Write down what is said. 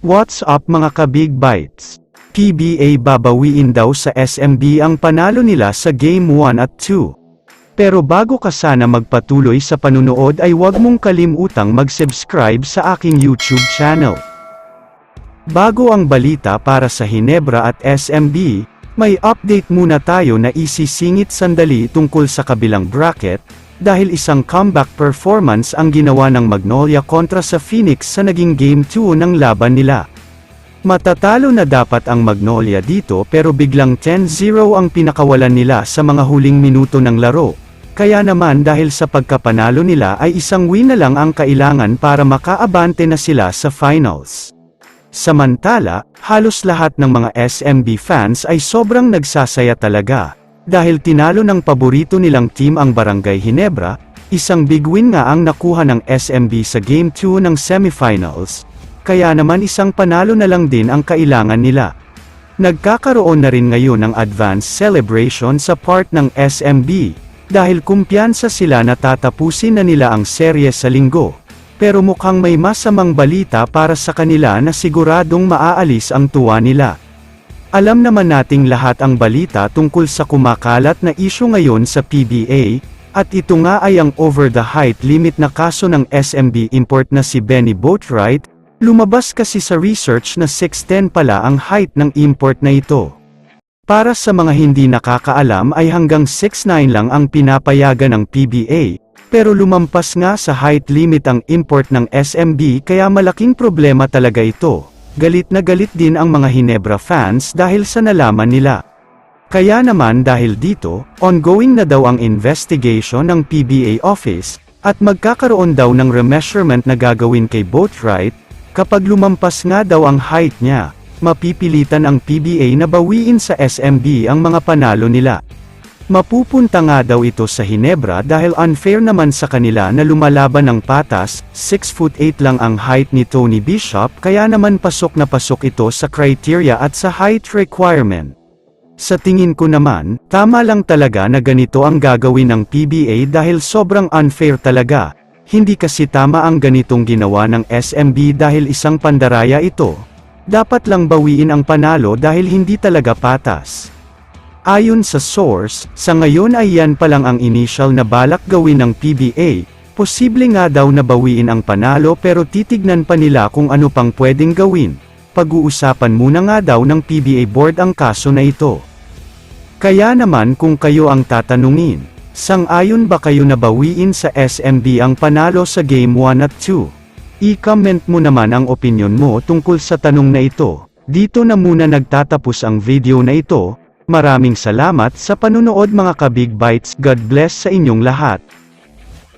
What's up mga ka-Big Bites? PBA babawiin daw sa SMB ang panalo nila sa Game 1 at 2. Pero bago ka sana magpatuloy sa panunood ay huwag mong kalimutang mag-subscribe sa aking YouTube channel. Bago ang balita para sa Hinebra at SMB, may update muna tayo na isisingit sandali tungkol sa kabilang bracket, dahil isang comeback performance ang ginawa ng Magnolia kontra sa Phoenix sa naging Game 2 ng laban nila. Matatalo na dapat ang Magnolia dito pero biglang 10-0 ang pinakawalan nila sa mga huling minuto ng laro, kaya naman dahil sa pagkapanalo nila ay isang win na lang ang kailangan para makaabante na sila sa finals. Samantala, halos lahat ng mga SMB fans ay sobrang nagsasaya talaga. Dahil tinalo ng paborito nilang team ang Barangay Hinebra, isang big win nga ang nakuha ng SMB sa Game 2 ng semifinals, kaya naman isang panalo na lang din ang kailangan nila. Nagkakaroon na rin ngayon ng advance celebration sa part ng SMB, dahil kumpiyansa sila na tatapusin na nila ang serye sa linggo, pero mukhang may masamang balita para sa kanila na siguradong maaalis ang tuwa nila. Alam naman nating lahat ang balita tungkol sa kumakalat na isyu ngayon sa PBA, at ito nga ay ang over the height limit na kaso ng SMB import na si Benny Boatwright. Lumabas kasi sa research na 6'10 pala ang height ng import na ito. Para sa mga hindi nakakaalam ay hanggang 6'9 lang ang pinapayagan ng PBA, pero lumampas nga sa height limit ang import ng SMB kaya malaking problema talaga ito. Galit na galit din ang mga Hinebra fans dahil sa nalaman nila. Kaya naman dahil dito, ongoing na daw ang investigation ng PBA office, at magkakaroon daw ng remeasurement na gagawin kay Boatwright. Kapag lumampas nga daw ang height niya, mapipilitan ang PBA na bawiin sa SMB ang mga panalo nila. Mapupunta nga daw ito sa Hinebra dahil unfair naman sa kanila na lumalaban ng patas. 6'8" lang ang height ni Tony Bishop kaya naman pasok na pasok ito sa criteria at sa height requirement. Sa tingin ko naman, tama lang talaga na ganito ang gagawin ng PBA dahil sobrang unfair talaga. Hindi kasi tama ang ganitong ginawa ng SMB dahil isang pandaraya ito. Dapat lang bawiin ang panalo dahil hindi talaga patas. Ayon sa source, sa ngayon ay yan pa lang ang initial na balak gawin ng PBA, posible nga daw na bawiin ang panalo pero titignan pa nila kung ano pang pwedeng gawin. Pag-uusapan muna nga daw ng PBA board ang kaso na ito. Kaya naman kung kayo ang tatanungin, sang-ayon ba kayo na bawiin sa SMB ang panalo sa Game 1 at 2? I-comment mo naman ang opinion mo tungkol sa tanong na ito. Dito na muna nagtatapos ang video na ito. Maraming salamat sa panunood mga ka-Big Bites. God bless sa inyong lahat.